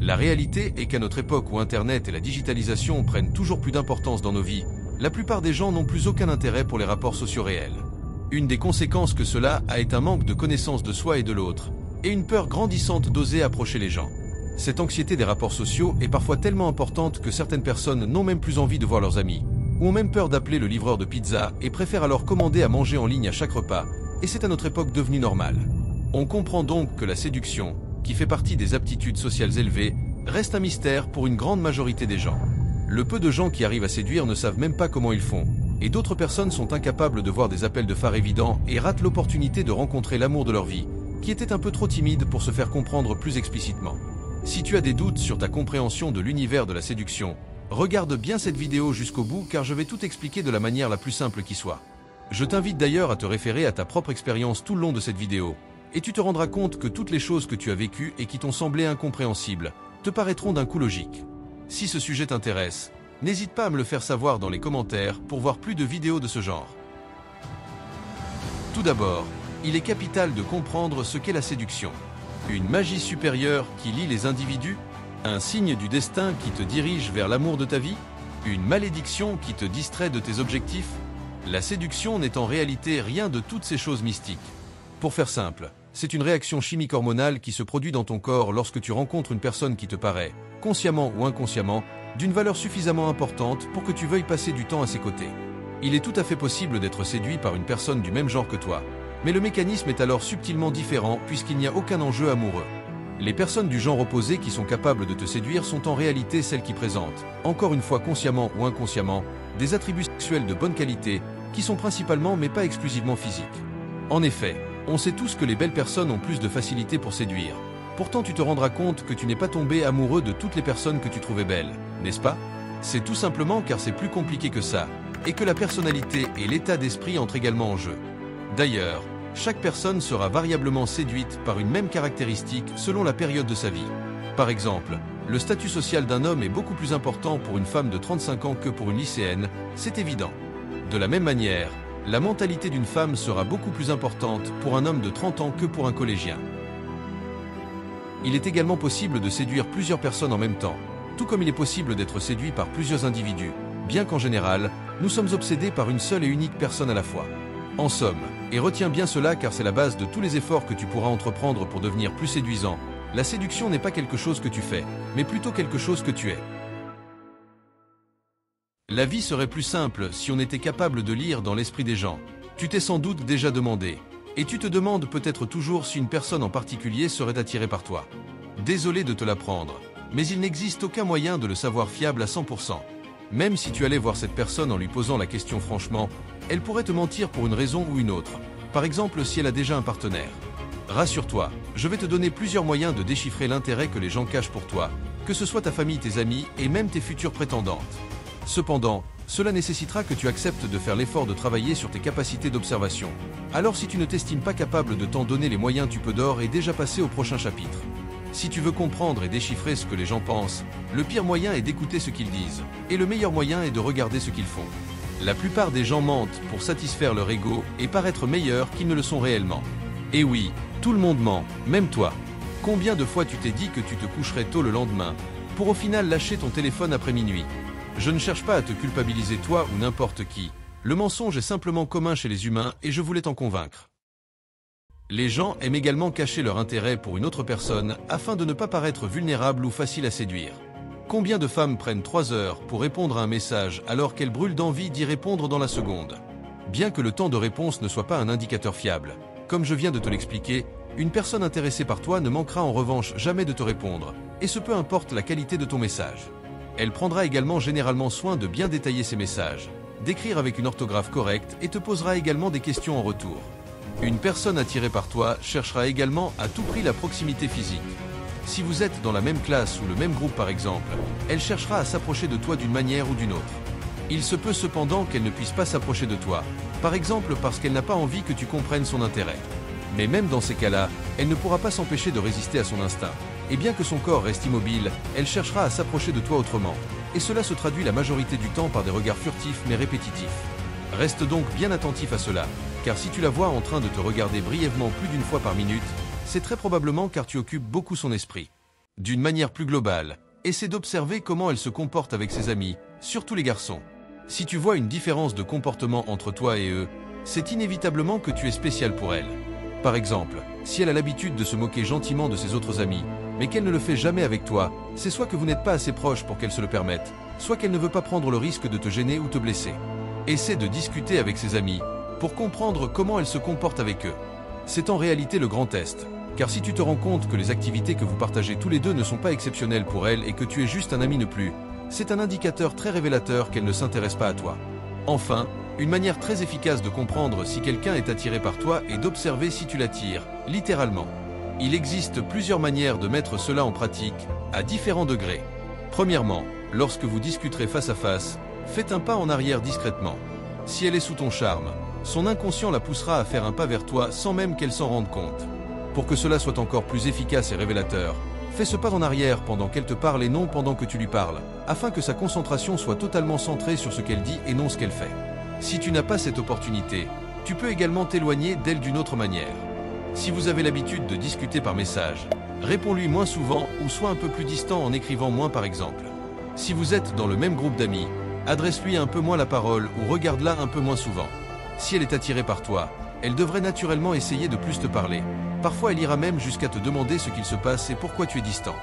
La réalité est qu'à notre époque où Internet et la digitalisation prennent toujours plus d'importance dans nos vies, la plupart des gens n'ont plus aucun intérêt pour les rapports sociaux réels. Une des conséquences que cela a est un manque de connaissance de soi et de l'autre, et une peur grandissante d'oser approcher les gens. Cette anxiété des rapports sociaux est parfois tellement importante que certaines personnes n'ont même plus envie de voir leurs amis, ou ont même peur d'appeler le livreur de pizza et préfèrent alors commander à manger en ligne à chaque repas, et c'est à notre époque devenu normal. On comprend donc que la séduction, qui fait partie des aptitudes sociales élevées, reste un mystère pour une grande majorité des gens. Le peu de gens qui arrivent à séduire ne savent même pas comment ils font, et d'autres personnes sont incapables de voir des appels de phare évidents et ratent l'opportunité de rencontrer l'amour de leur vie, qui était un peu trop timide pour se faire comprendre plus explicitement. Si tu as des doutes sur ta compréhension de l'univers de la séduction, regarde bien cette vidéo jusqu'au bout car je vais tout expliquer de la manière la plus simple qui soit. Je t'invite d'ailleurs à te référer à ta propre expérience tout le long de cette vidéo, et tu te rendras compte que toutes les choses que tu as vécues et qui t'ont semblé incompréhensibles, te paraîtront d'un coup logiques. Si ce sujet t'intéresse, n'hésite pas à me le faire savoir dans les commentaires pour voir plus de vidéos de ce genre. Tout d'abord, il est capital de comprendre ce qu'est la séduction. Une magie supérieure qui lie les individus? Un signe du destin qui te dirige vers l'amour de ta vie? Une malédiction qui te distrait de tes objectifs? La séduction n'est en réalité rien de toutes ces choses mystiques. Pour faire simple, c'est une réaction chimique hormonale qui se produit dans ton corps lorsque tu rencontres une personne qui te paraît, consciemment ou inconsciemment, d'une valeur suffisamment importante pour que tu veuilles passer du temps à ses côtés. Il est tout à fait possible d'être séduit par une personne du même genre que toi, mais le mécanisme est alors subtilement différent puisqu'il n'y a aucun enjeu amoureux. Les personnes du genre opposé qui sont capables de te séduire sont en réalité celles qui présentent, encore une fois consciemment ou inconsciemment, des attributs sexuels de bonne qualité, qui sont principalement mais pas exclusivement physiques. En effet, on sait tous que les belles personnes ont plus de facilité pour séduire. Pourtant tu te rendras compte que tu n'es pas tombé amoureux de toutes les personnes que tu trouvais belles, n'est-ce pas? C'est tout simplement car c'est plus compliqué que ça, et que la personnalité et l'état d'esprit entrent également en jeu. D'ailleurs, chaque personne sera variablement séduite par une même caractéristique selon la période de sa vie. Par exemple, le statut social d'un homme est beaucoup plus important pour une femme de 35 ans que pour une lycéenne, c'est évident. De la même manière, la mentalité d'une femme sera beaucoup plus importante pour un homme de 30 ans que pour un collégien. Il est également possible de séduire plusieurs personnes en même temps, tout comme il est possible d'être séduit par plusieurs individus, bien qu'en général, nous sommes obsédés par une seule et unique personne à la fois. En somme, et retiens bien cela car c'est la base de tous les efforts que tu pourras entreprendre pour devenir plus séduisant, la séduction n'est pas quelque chose que tu fais, mais plutôt quelque chose que tu es. La vie serait plus simple si on était capable de lire dans l'esprit des gens. Tu t'es sans doute déjà demandé, et tu te demandes peut-être toujours si une personne en particulier serait attirée par toi. Désolé de te l'apprendre, mais il n'existe aucun moyen de le savoir fiable à 100%. Même si tu allais voir cette personne en lui posant la question franchement, elle pourrait te mentir pour une raison ou une autre, par exemple si elle a déjà un partenaire. Rassure-toi, je vais te donner plusieurs moyens de déchiffrer l'intérêt que les gens cachent pour toi, que ce soit ta famille, tes amis et même tes futures prétendantes. Cependant, cela nécessitera que tu acceptes de faire l'effort de travailler sur tes capacités d'observation. Alors si tu ne t'estimes pas capable de t'en donner les moyens, tu peux d'ores et déjà passer au prochain chapitre. Si tu veux comprendre et déchiffrer ce que les gens pensent, le pire moyen est d'écouter ce qu'ils disent, et le meilleur moyen est de regarder ce qu'ils font. La plupart des gens mentent pour satisfaire leur ego et paraître meilleurs qu'ils ne le sont réellement. Et oui, tout le monde ment, même toi. Combien de fois tu t'es dit que tu te coucherais tôt le lendemain, pour au final lâcher ton téléphone après minuit? Je ne cherche pas à te culpabiliser toi ou n'importe qui. Le mensonge est simplement commun chez les humains et je voulais t'en convaincre. Les gens aiment également cacher leur intérêt pour une autre personne afin de ne pas paraître vulnérables ou faciles à séduire. Combien de femmes prennent 3 heures pour répondre à un message alors qu'elles brûlent d'envie d'y répondre dans la seconde? Bien que le temps de réponse ne soit pas un indicateur fiable, comme je viens de te l'expliquer, une personne intéressée par toi ne manquera en revanche jamais de te répondre, et ce peu importe la qualité de ton message. Elle prendra également généralement soin de bien détailler ses messages, d'écrire avec une orthographe correcte et te posera également des questions en retour. Une personne attirée par toi cherchera également à tout prix la proximité physique. Si vous êtes dans la même classe ou le même groupe par exemple, elle cherchera à s'approcher de toi d'une manière ou d'une autre. Il se peut cependant qu'elle ne puisse pas s'approcher de toi, par exemple parce qu'elle n'a pas envie que tu comprennes son intérêt. Mais même dans ces cas-là, elle ne pourra pas s'empêcher de résister à son instinct. Et bien que son corps reste immobile, elle cherchera à s'approcher de toi autrement. Et cela se traduit la majorité du temps par des regards furtifs mais répétitifs. Reste donc bien attentif à cela, car si tu la vois en train de te regarder brièvement plus d'une fois par minute, c'est très probablement car tu occupes beaucoup son esprit. D'une manière plus globale, essaie d'observer comment elle se comporte avec ses amis, surtout les garçons. Si tu vois une différence de comportement entre toi et eux, c'est inévitablement que tu es spécial pour elle. Par exemple, si elle a l'habitude de se moquer gentiment de ses autres amis, mais qu'elle ne le fait jamais avec toi, c'est soit que vous n'êtes pas assez proches pour qu'elle se le permette, soit qu'elle ne veut pas prendre le risque de te gêner ou te blesser. Essaie de discuter avec ses amis pour comprendre comment elle se comporte avec eux. C'est en réalité le grand test, car si tu te rends compte que les activités que vous partagez tous les deux ne sont pas exceptionnelles pour elle et que tu es juste un ami ne plus, c'est un indicateur très révélateur qu'elle ne s'intéresse pas à toi. Enfin, une manière très efficace de comprendre si quelqu'un est attiré par toi est d'observer si tu l'attires, littéralement. Il existe plusieurs manières de mettre cela en pratique, à différents degrés. Premièrement, lorsque vous discuterez face à face, faites un pas en arrière discrètement. Si elle est sous ton charme, son inconscient la poussera à faire un pas vers toi sans même qu'elle s'en rende compte. Pour que cela soit encore plus efficace et révélateur, fais ce pas en arrière pendant qu'elle te parle et non pendant que tu lui parles, afin que sa concentration soit totalement centrée sur ce qu'elle dit et non ce qu'elle fait. Si tu n'as pas cette opportunité, tu peux également t'éloigner d'elle d'une autre manière. Si vous avez l'habitude de discuter par message, réponds-lui moins souvent ou sois un peu plus distant en écrivant moins par exemple. Si vous êtes dans le même groupe d'amis, adresse-lui un peu moins la parole ou regarde-la un peu moins souvent. Si elle est attirée par toi, elle devrait naturellement essayer de plus te parler. Parfois elle ira même jusqu'à te demander ce qu'il se passe et pourquoi tu es distant.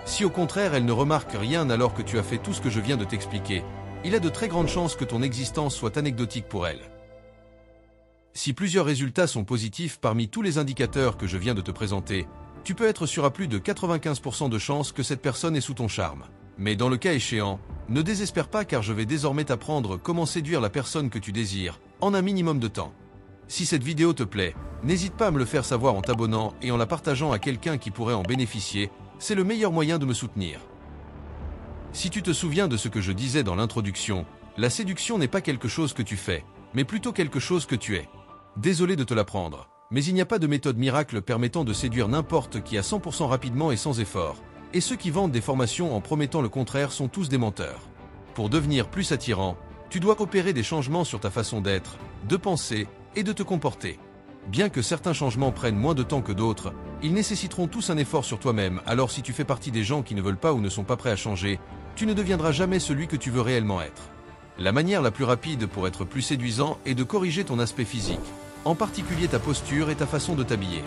Si au contraire elle ne remarque rien alors que tu as fait tout ce que je viens de t'expliquer, il a de très grandes chances que ton existence soit anecdotique pour elle. Si plusieurs résultats sont positifs parmi tous les indicateurs que je viens de te présenter, tu peux être sûr à plus de 95% de chances que cette personne est sous ton charme. Mais dans le cas échéant, ne désespère pas car je vais désormais t'apprendre comment séduire la personne que tu désires, en un minimum de temps. Si cette vidéo te plaît, n'hésite pas à me le faire savoir en t'abonnant et en la partageant à quelqu'un qui pourrait en bénéficier, c'est le meilleur moyen de me soutenir. Si tu te souviens de ce que je disais dans l'introduction, la séduction n'est pas quelque chose que tu fais, mais plutôt quelque chose que tu es. Désolé de te l'apprendre, mais il n'y a pas de méthode miracle permettant de séduire n'importe qui à 100% rapidement et sans effort, et ceux qui vendent des formations en promettant le contraire sont tous des menteurs. Pour devenir plus attirant, tu dois opérer des changements sur ta façon d'être, de penser et de te comporter. Bien que certains changements prennent moins de temps que d'autres, ils nécessiteront tous un effort sur toi-même, alors si tu fais partie des gens qui ne veulent pas ou ne sont pas prêts à changer, tu ne deviendras jamais celui que tu veux réellement être. La manière la plus rapide pour être plus séduisant est de corriger ton aspect physique, en particulier ta posture et ta façon de t'habiller.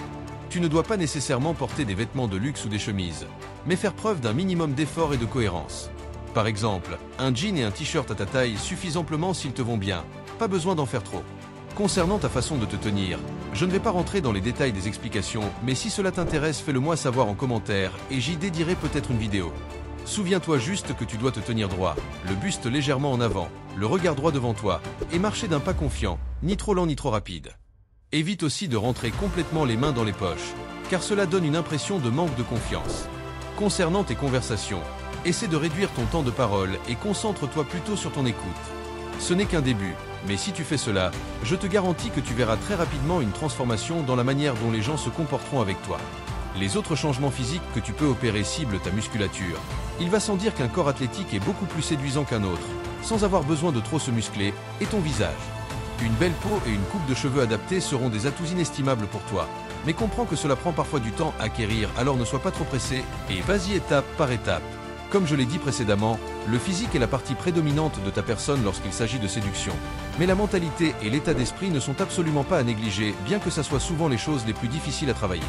Tu ne dois pas nécessairement porter des vêtements de luxe ou des chemises, mais faire preuve d'un minimum d'effort et de cohérence. Par exemple, un jean et un t-shirt à ta taille suffisent amplement s'ils te vont bien, pas besoin d'en faire trop. Concernant ta façon de te tenir, je ne vais pas rentrer dans les détails des explications, mais si cela t'intéresse, fais-le moi savoir en commentaire et j'y dédierai peut-être une vidéo. Souviens-toi juste que tu dois te tenir droit, le buste légèrement en avant, le regard droit devant toi, et marcher d'un pas confiant, ni trop lent ni trop rapide. Évite aussi de rentrer complètement les mains dans les poches, car cela donne une impression de manque de confiance. Concernant tes conversations, essaie de réduire ton temps de parole et concentre-toi plutôt sur ton écoute. Ce n'est qu'un début, mais si tu fais cela, je te garantis que tu verras très rapidement une transformation dans la manière dont les gens se comporteront avec toi. Les autres changements physiques que tu peux opérer ciblent ta musculature. Il va sans dire qu'un corps athlétique est beaucoup plus séduisant qu'un autre, sans avoir besoin de trop se muscler, et ton visage. Une belle peau et une coupe de cheveux adaptée seront des atouts inestimables pour toi. Mais comprends que cela prend parfois du temps à acquérir, alors ne sois pas trop pressé, et vas-y étape par étape. Comme je l'ai dit précédemment, le physique est la partie prédominante de ta personne lorsqu'il s'agit de séduction. Mais la mentalité et l'état d'esprit ne sont absolument pas à négliger, bien que ça soit souvent les choses les plus difficiles à travailler.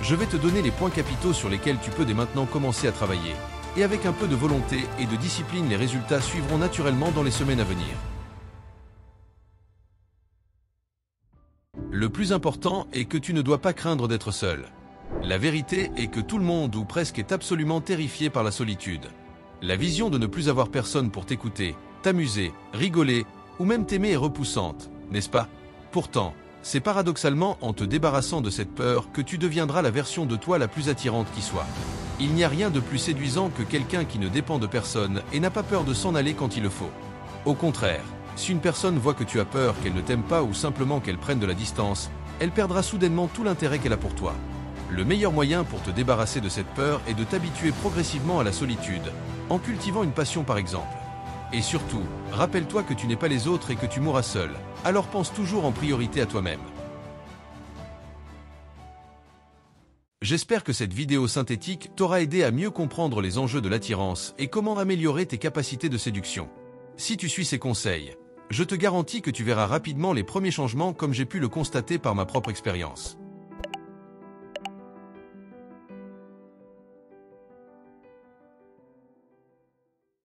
Je vais te donner les points capitaux sur lesquels tu peux dès maintenant commencer à travailler. Et avec un peu de volonté et de discipline, les résultats suivront naturellement dans les semaines à venir. Le plus important est que tu ne dois pas craindre d'être seul. La vérité est que tout le monde ou presque est absolument terrifié par la solitude. La vision de ne plus avoir personne pour t'écouter, t'amuser, rigoler ou même t'aimer est repoussante, n'est-ce pas? Pourtant, c'est paradoxalement en te débarrassant de cette peur que tu deviendras la version de toi la plus attirante qui soit. Il n'y a rien de plus séduisant que quelqu'un qui ne dépend de personne et n'a pas peur de s'en aller quand il le faut. Au contraire, si une personne voit que tu as peur, qu'elle ne t'aime pas ou simplement qu'elle prenne de la distance, elle perdra soudainement tout l'intérêt qu'elle a pour toi. Le meilleur moyen pour te débarrasser de cette peur est de t'habituer progressivement à la solitude, en cultivant une passion par exemple. Et surtout, rappelle-toi que tu n'es pas les autres et que tu mourras seul, alors pense toujours en priorité à toi-même. J'espère que cette vidéo synthétique t'aura aidé à mieux comprendre les enjeux de l'attirance et comment améliorer tes capacités de séduction. Si tu suis ces conseils, je te garantis que tu verras rapidement les premiers changements comme j'ai pu le constater par ma propre expérience.